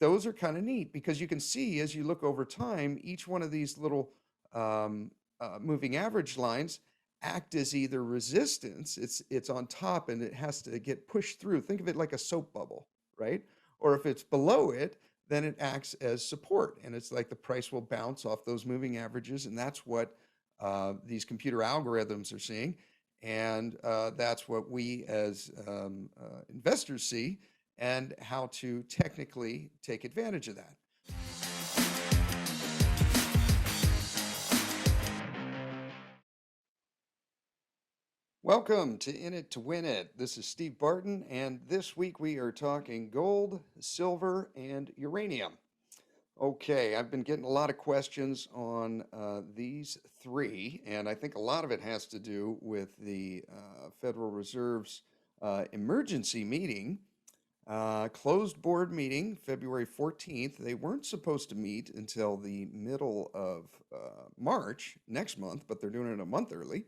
those are kind of neat because you can see as you look over time, each one of these little moving average lines act as either resistance, it's on top and it has to get pushed through. Think of it like a soap bubble, right? Or if it's below it, then it acts as support, and it's like the price will bounce off those moving averages, and that's what these computer algorithms are seeing, and that's what we as investors see, and how to technically take advantage of that. Welcome to In It to Win It. This is Steve Barton, and this week we are talking gold, silver, and uranium. Okay, I've been getting a lot of questions on these three, and I think a lot of it has to do with the Federal Reserve's emergency meeting, closed board meeting, February 14th. They weren't supposed to meet until the middle of March next month, but they're doing it a month early.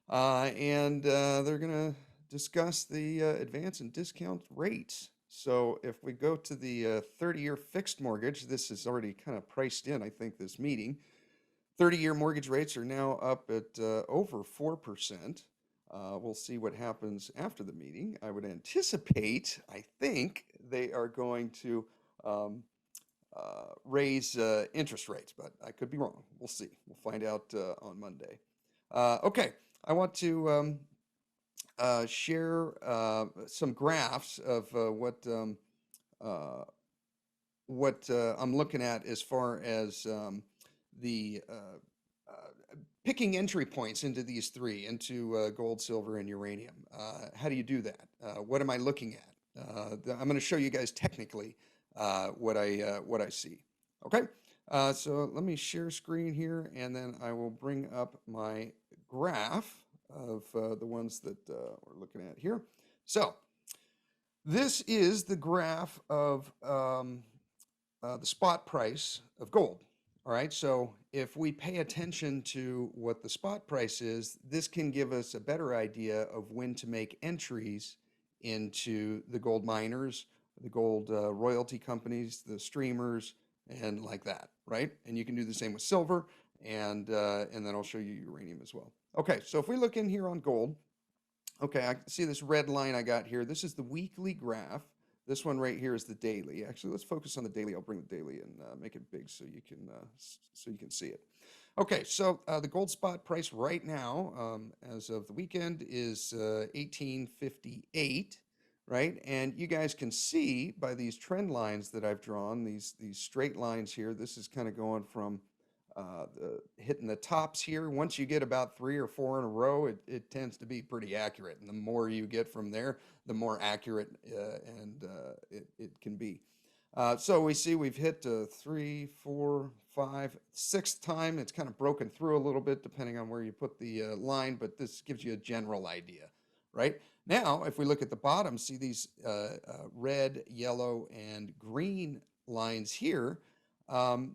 And they're going to discuss the advance and discount rates. So if we go to the 30-year fixed mortgage, this is already kind of priced in, I think, this meeting. 30-year mortgage rates are now up at over 4%. We'll see what happens after the meeting. I would anticipate, I think, they are going to raise interest rates, but I could be wrong. We'll see. We'll find out on Monday. Okay, I want to share some graphs of uh, what I'm looking at as far as the picking entry points into these three, into gold, silver, and uranium. How do you do that? What am I looking at? I'm going to show you guys technically what I see. Okay, so let me share screen here, and then I will bring up my graph of the ones that we're looking at here. So this is the graph of the spot price of gold. All right, so if we pay attention to what the spot price is, this can give us a better idea of when to make entries into the gold miners, the gold royalty companies, the streamers, and like that, right? And you can do the same with silver, and then I'll show you uranium as well. Okay, so if we look in here on gold, okay, I see this red line I got here. This is the weekly graph. This one right here is the daily. Actually, let's focus on the daily. I'll bring the daily and make it big so you can see it. Okay, so the gold spot price right now, as of the weekend, is 1858, right? And you guys can see by these trend lines that I've drawn, these straight lines here. This is kind of going from hitting the tops here. Once you get about 3 or 4 in a row, it tends to be pretty accurate. And the more you get from there, the more accurate it can be. So we see we've hit 3, 4, 5, 6th time. It's kind of broken through a little bit depending on where you put the line, but this gives you a general idea, right? Now, if we look at the bottom, see these red, yellow, and green lines here.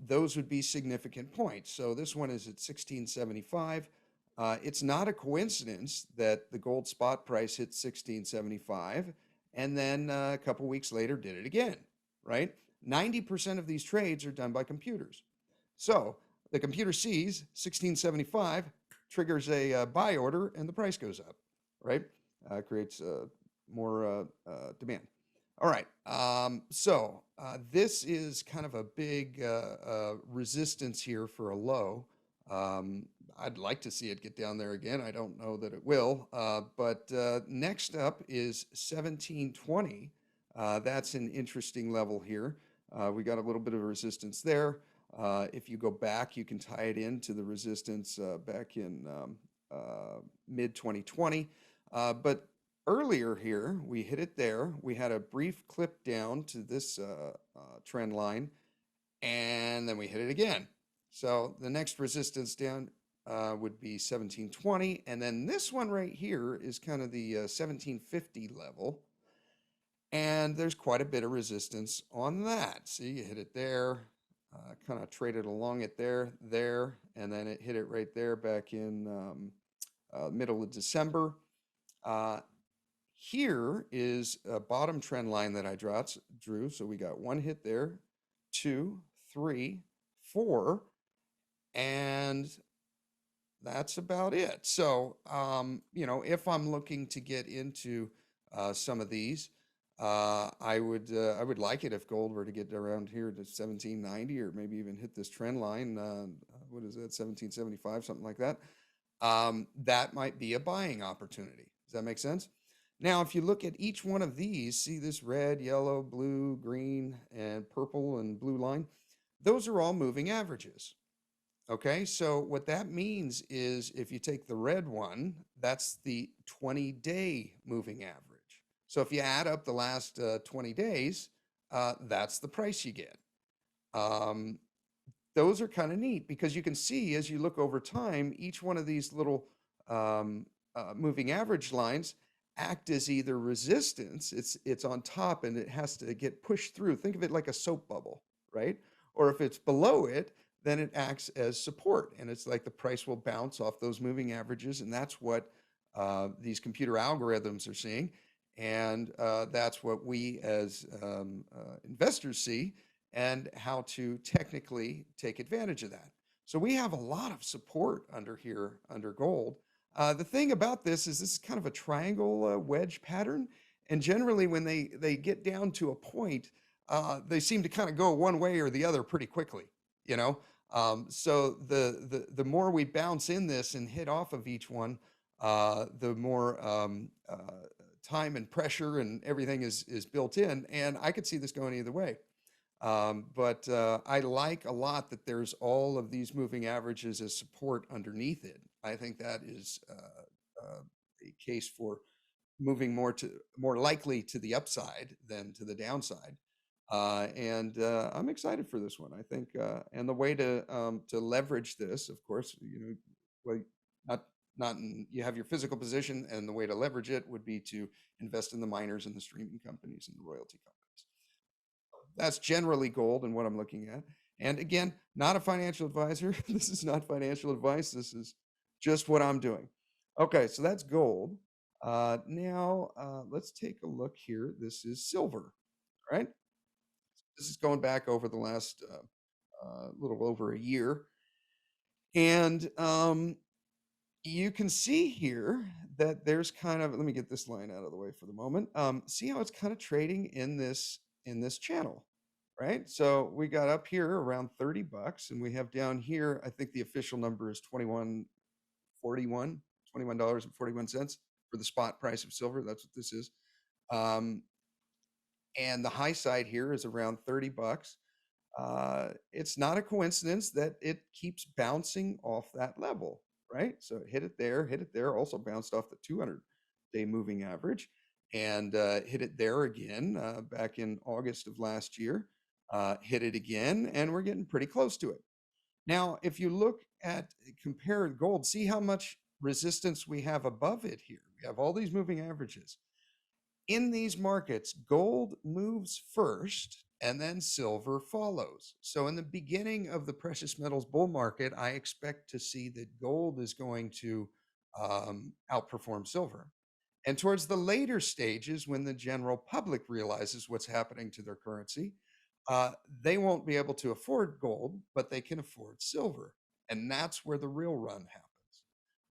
Those would be significant points. So this one is at 1675. It's not a coincidence that the gold spot price hit 1675 and then a couple weeks later did it again, right? 90% of these trades are done by computers. So the computer sees 1675, triggers a buy order, and the price goes up, right? Creates more demand. All right, so this is kind of a big resistance here for a low. I'd like to see it get down there again. I don't know that it will, but next up is 1720. That's an interesting level here. We got a little bit of resistance there. If you go back, you can tie it into the resistance back in mid 2020. But earlier here, we hit it there. We had a brief clip down to this trend line, and then we hit it again. So the next resistance down would be 1720, and then this one right here is kind of the 1750 level, and there's quite a bit of resistance on that. See, you hit it there, kind of traded along it there, and then it hit it right there back in middle of December. here is a bottom trend line that drew. So we got one hit there, two, three, four, and that's about it. So, if I'm looking to get into some of these, I would like it if gold were to get around here to 1790 or maybe even hit this trend line. What is that, 1775, something like that. That might be a buying opportunity. Does that make sense? Now, if you look at each one of these, see this red, yellow, blue, green, and purple and blue line? Those are all moving averages. Okay, so what that means is if you take the red one, that's the 20-day moving average. So if you add up the last 20 days, that's the price you get. Um, those are kind of neat because you can see as you look over time, each one of these little um, moving average lines act as either resistance, it's on top and it has to get pushed through. Think of it like a soap bubble, right? Or if it's below it, then it acts as support, and it's like the price will bounce off those moving averages, and that's what these computer algorithms are seeing, and that's what we as investors see and how to technically take advantage of that. So we have a lot of support under here under gold. The thing about this is kind of a triangle wedge pattern, and generally when they get down to a point, they seem to kind of go one way or the other pretty quickly. You know, so the more we bounce in this and hit off of each one, the more time and pressure and everything is built in, and I could see this going either way. But I like a lot that there's all of these moving averages as support underneath it. I think that is a case for moving more likely to the upside than to the downside. And I'm excited for this one. I think, and the way to leverage this, of course, well, not you have your physical position, and the way to leverage it would be to invest in the miners and the streaming companies and the royalty companies. That's generally gold and what I'm looking at. And again, not a financial advisor. This is not financial advice. This is just what I'm doing. Okay, so that's gold. Now, let's take a look here. This is silver, right? This is going back over the last little over a year. And you can see here that there's kind of, let me get this line out of the way for the moment. See how it's kind of trading in this channel, right? So we got up here around 30 bucks, and we have down here, I think the official number is 21.41, $21.41 for the spot price of silver. That's what this is. Um, and the high side here is around 30 bucks. It's not a coincidence that it keeps bouncing off that level, right? So it hit it there, also bounced off the 200-day moving average, and hit it there again back in August of last year, hit it again, and we're getting pretty close to it. Now, if you look at compare gold, see how much resistance we have above it here. We have all these moving averages. In these markets, gold moves first and then silver follows. So, in the beginning of the precious metals bull market, I expect to see that gold is going to outperform silver. And towards the later stages, when the general public realizes what's happening to their currency, they won't be able to afford gold, but they can afford silver. And that's where the real run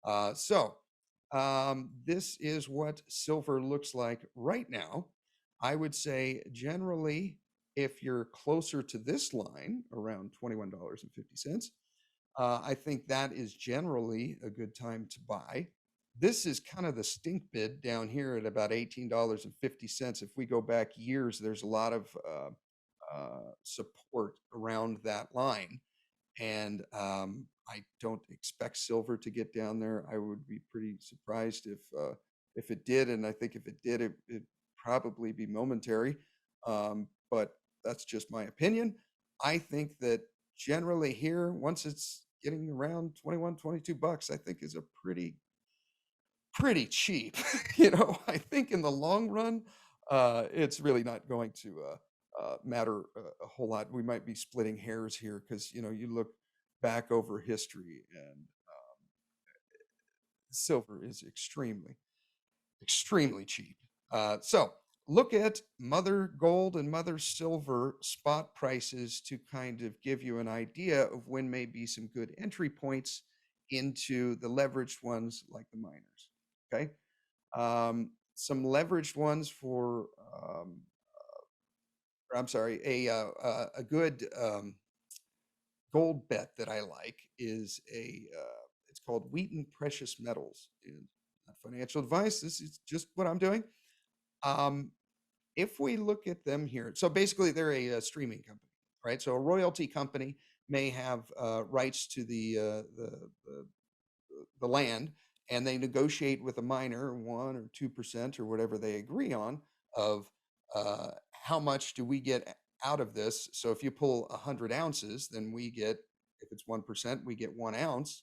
happens. This is what silver looks like right now. I would say generally, if you're closer to this line, around $21.50, I think that is generally a good time to buy. This is kind of the stink bid down here at about $18.50. If we go back years, there's a lot of support around that line. And I don't expect silver to get down there. I would be pretty surprised if it did, and I think if it did, it'd probably be momentary. But that's just my opinion. I think that generally here, once it's getting around 21, 22 bucks, I think is a pretty cheap. I think in the long run, it's really not going to matter a whole lot. We might be splitting hairs here because you look back over history, and silver is extremely cheap. So look at Mother Gold and Mother Silver spot prices to kind of give you an idea of when may be some good entry points into the leveraged ones like the miners. Okay. Some leveraged ones for, or I'm sorry, a good gold bet that I like is it's called Wheaton Precious Metals. And not financial advice. This is just what I'm doing. Um, if we look at them here, so basically they're a streaming company, right? So a royalty company may have rights to the land, and they negotiate with a miner 1 or 2% or whatever they agree on of how much do we get out of this. So if you pull 100 ounces, then we get, if it's 1%, we get 1 ounce,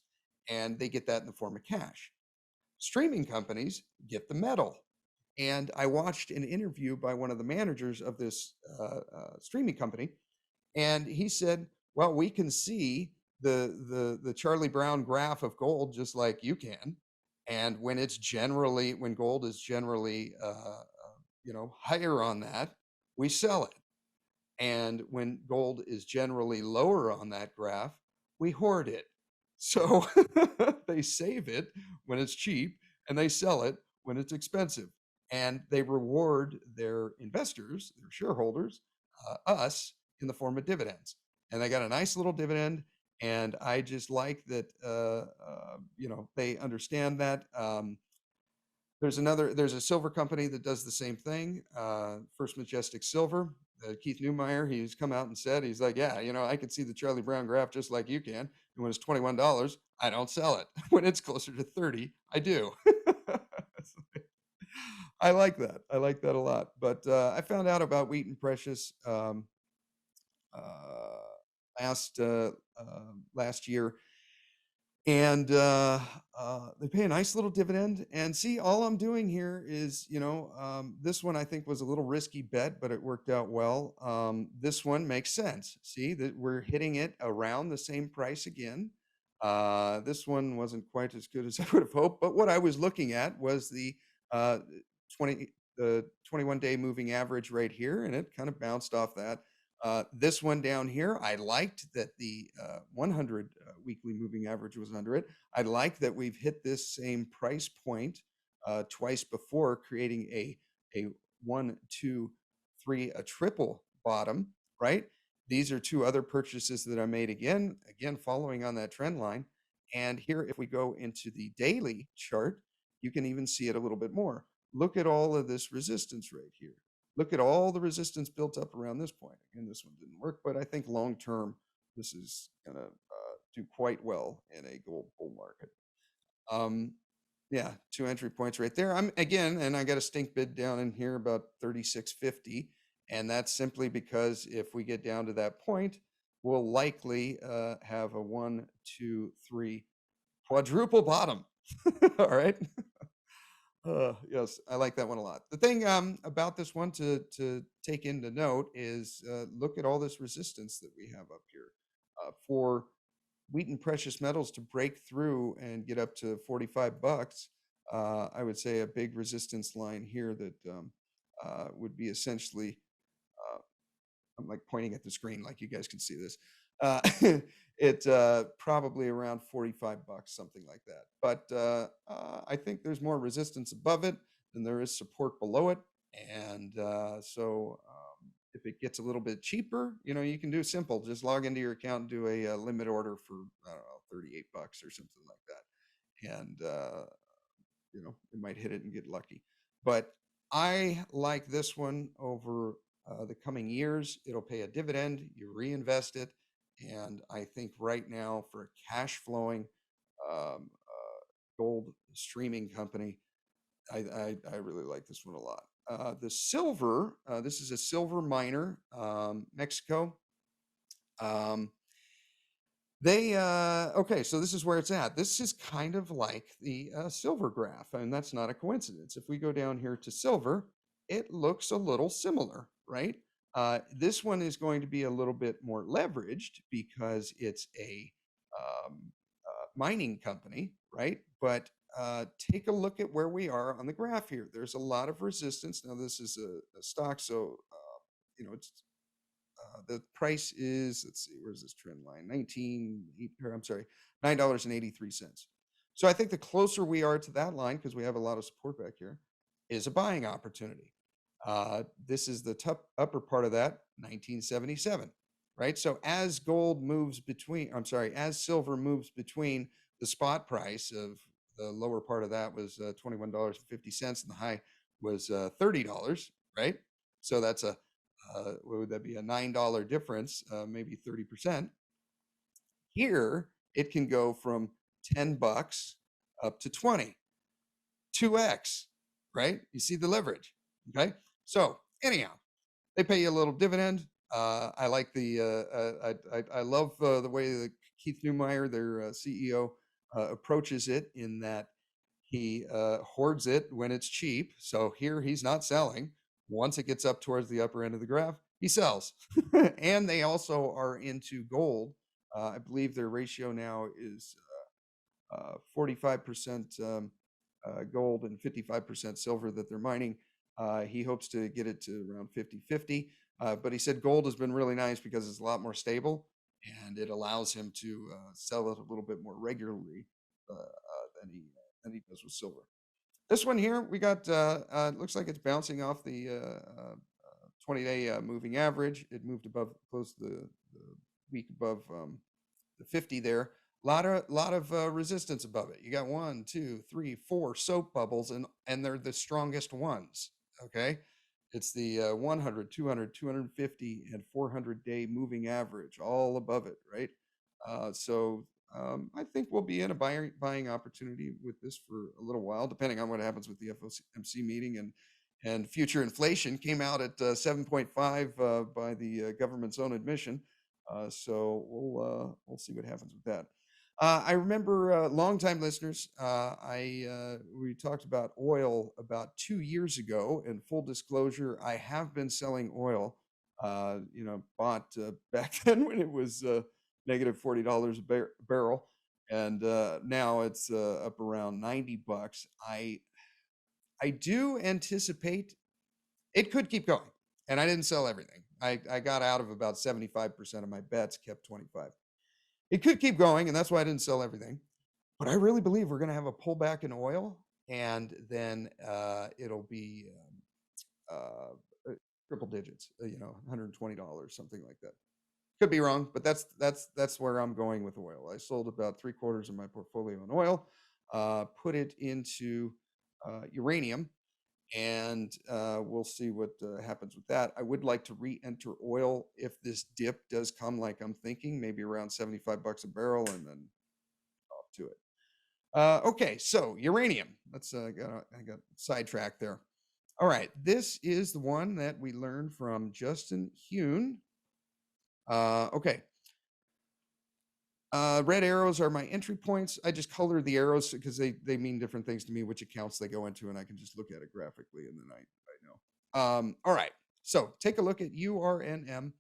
and they get that in the form of cash. Streaming companies get the metal. And I watched an interview by one of the managers of this streaming company, and he said, "Well, we can see the Charlie Brown graph of gold just like you can, and when gold is generally higher on that, we sell it, and when gold is generally lower on that graph, we hoard it. So they save it when it's cheap and they sell it when it's expensive. And they reward their investors, their shareholders, us, in the form of dividends. And they got a nice little dividend. And I just like that, they understand that. There's a silver company that does the same thing, First Majestic Silver. Keith Newmeyer, he's come out and said, he's like, yeah, I can see the Charlie Brown graph just like you can. And when it's $21, I don't sell it. When it's closer to 30, I do. I like that. I like that a lot. But I found out about Wheaton Precious uh, last year, and they pay a nice little dividend. And see, all I'm doing here is, this one I think was a little risky bet, but it worked out well. This one makes sense. See that we're hitting it around the same price again. This one wasn't quite as good as I would have hoped, but what I was looking at was uh, 21-day moving average right here, and it kind of bounced off that. This one down here, I liked that the 100 weekly moving average was under it. I like that we've hit this same price point twice before, creating a 1, 2, 3, a triple bottom, right? These are two other purchases that I made again, following on that trend line. And here, if we go into the daily chart, you can even see it a little bit more. Look at all of this resistance right here. Look at all the resistance built up around this point. Again, this one didn't work, but I think long term, this is going to do quite well in a gold bull market. Yeah, 2 entry points right there. And I got a stink bid down in here about 36.50, and that's simply because if we get down to that point, we'll likely have a 1, 2, 3 quadruple bottom. All right. Yes, I like that one a lot. The thing about this one to take into note is look at all this resistance that we have up here. For Wheaton Precious Metals to break through and get up to $45, I would say a big resistance line here that would be essentially, I'm like pointing at the screen like you guys can see this. Uh, it's probably around $45, something like that. But I think there's more resistance above it than there is support below it. And if it gets a little bit cheaper, you can do simple. Just log into your account and do a limit order for, I don't know, $38 or something like that. And it might hit it and get lucky. But I like this one over the coming years. It'll pay a dividend, you reinvest it. And I think right now, for a cash flowing gold streaming company, I really like this one a lot. The silver, this is a silver miner, Mexico. Okay, so this is where it's at. This is kind of like the silver graph, and that's not a coincidence. If we go down here to silver, it looks a little similar, right? This one is going to be a little bit more leveraged because it's a mining company, right? But take a look at where we are on the graph here. There's a lot of resistance. Now, this is a stock, so it's the price is, let's see, where's this trend line? 19, or I'm sorry, $9.83. So I think the closer we are to that line, because we have a lot of support back here, is a buying opportunity. This is the top upper part of that, 1977, right? So as gold moves between, I'm sorry, as silver moves between the spot price of the lower part of that was $21.50, and the high was $30, right? So that's a what would that be? A $9 difference, maybe 30%. Here, it can go from $10 up to 20, 2x, right? You see the leverage, okay? So anyhow, they pay you a little dividend. I like I love the way that Keith Neumeyer, their CEO, approaches it in that he hoards it when it's cheap. So here he's not selling. Once it gets up towards the upper end of the graph, he sells. And they also are into gold. I believe their ratio now is 45% gold and 55% silver that they're mining. He hopes to get it to around 50-50. But he said gold has been really nice because it's a lot more stable and it allows him to sell it a little bit more regularly than he does with silver. This one here, we got, looks like it's bouncing off the 20-day moving average. It moved above, close to the week above the 50 there. Lot of resistance above it. You got 1, 2, 3, 4 soap bubbles, and they're the strongest ones. Okay, it's the 100, 200, 250, and 400-day moving average, all above it, right? So I think we'll be in a buying opportunity with this for a little while, depending on what happens with the FOMC meeting, and future inflation came out at 7.5 by the government's own admission. So we'll see what happens with that. I remember longtime listeners. We talked about oil about 2 years ago. And full disclosure, I have been selling oil. Bought back then when it was negative $40 a barrel, and now it's up around $90. I do anticipate it could keep going, and I didn't sell everything. I got out of about 75% of my bets, kept 25. It could keep going, and that's why I didn't sell everything. But I really believe we're going to have a pullback in oil, and then it'll be triple digits, $120, something like that. Could be wrong, but that's where I'm going with oil. I sold about 3/4 of my portfolio in oil, put it into uranium, and we'll see what happens with that. I would like to re-enter oil if this dip does come like I'm thinking, maybe around $75 a barrel, and then off to it. Okay, so uranium. Let's I got sidetracked there. All right, this is the one that we learned from Justin Hune. Okay. Red arrows are my entry points. I just color the arrows because they mean different things to me, which accounts they go into, and I can just look at it graphically, and then I know. All right, so take a look at URNM.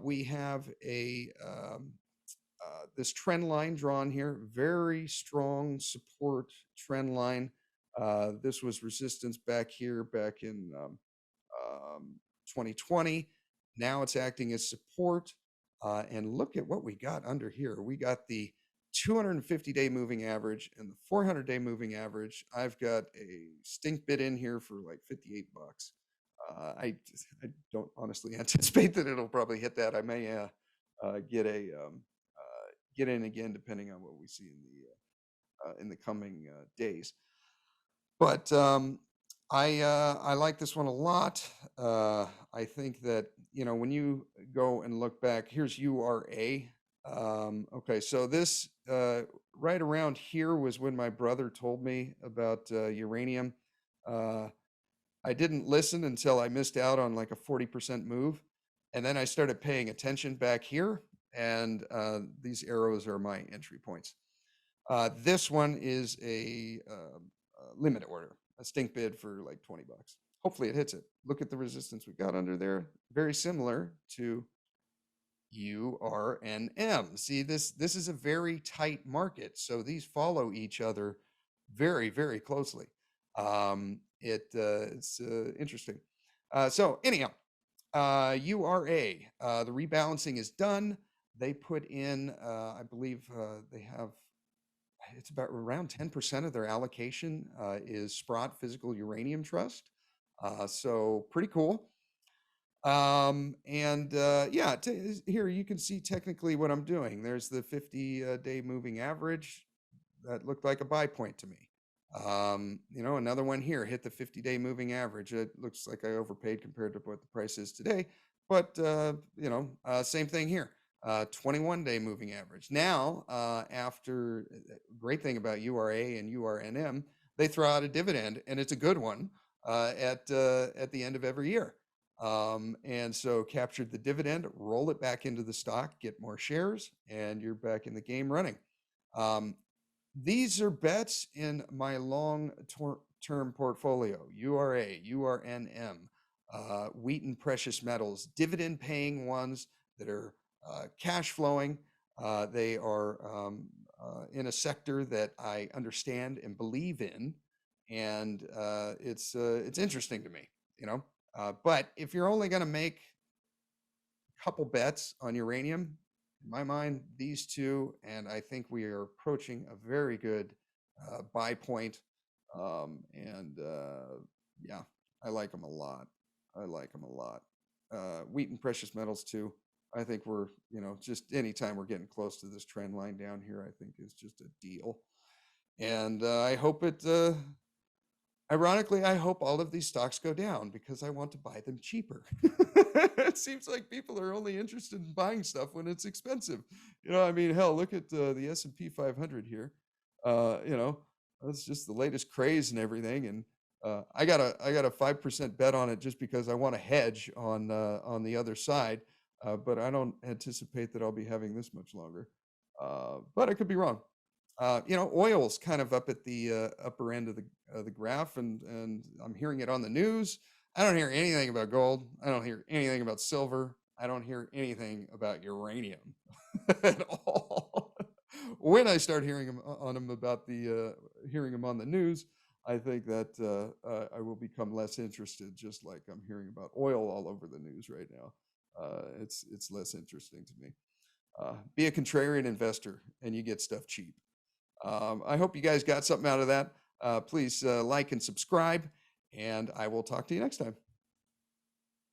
We have this trend line drawn here, very strong support trend line. This was resistance back here, back in 2020. Now it's acting as support. And look at what we got under here. We got the 250-day moving average and the 400-day moving average. I've got a stink bid in here for like $58. I don't honestly anticipate that it'll probably hit that. I may get in again depending on what we see in the coming days. But I like this one a lot. I think that, when you go and look back, here's URA. Okay, so this right around here was when my brother told me about uranium. I didn't listen until I missed out on like a 40% move. And then I started paying attention back here. And these arrows are my entry points. This one is a limit order, a stink bid for like $20. Hopefully it hits it. Look at the resistance we got under there. Very similar to URNM. See, this is a very tight market. So these follow each other very, very closely. It's interesting. So anyhow, URA, the rebalancing is done. They put in, I believe they have, it's about around 10% of their allocation is Sprott Physical Uranium Trust. So pretty cool. And yeah, here you can see technically what I'm doing. There's the 50-day moving average that looked like a buy point to me. Another one here hit the 50-day moving average. It looks like I overpaid compared to what the price is today, but same thing here. 21-day moving average. Now, after great thing about URA and URNM, they throw out a dividend, and it's a good one at the end of every year. And so captured the dividend, roll it back into the stock, get more shares, and you're back in the game running. Um, these are bets in my long-term portfolio: URA, URNM, Wheaton Precious Metals, dividend-paying ones that are cash flowing. They are in a sector that I understand and believe in, and it's interesting to me, you know. But if you're only going to make a couple bets on uranium, in my mind, these two, and I think we are approaching a very good buy point. And yeah, I like them a lot. I like them a lot. Wheat and precious metals too. I think we're, just anytime we're getting close to this trend line down here, I think is just a deal. And I hope it, ironically, I hope all of these stocks go down because I want to buy them cheaper. It seems like people are only interested in buying stuff when it's expensive. I mean, hell, look at the S&P 500 here. You know, that's just the latest craze and everything. And I got a 5% bet on it just because I want to hedge on the other side. But I don't anticipate that I'll be having this much longer. But I could be wrong. Oil's kind of up at the upper end of the graph, and I'm hearing it on the news. I don't hear anything about gold. I don't hear anything about silver. I don't hear anything about uranium at all. When I start hearing on them about hearing them on the news, I think that I will become less interested. Just like I'm hearing about oil all over the news right now, it's less interesting to me. Be a contrarian investor, and you get stuff cheap. I hope you guys got something out of that. Please like and subscribe, and I will talk to you next time.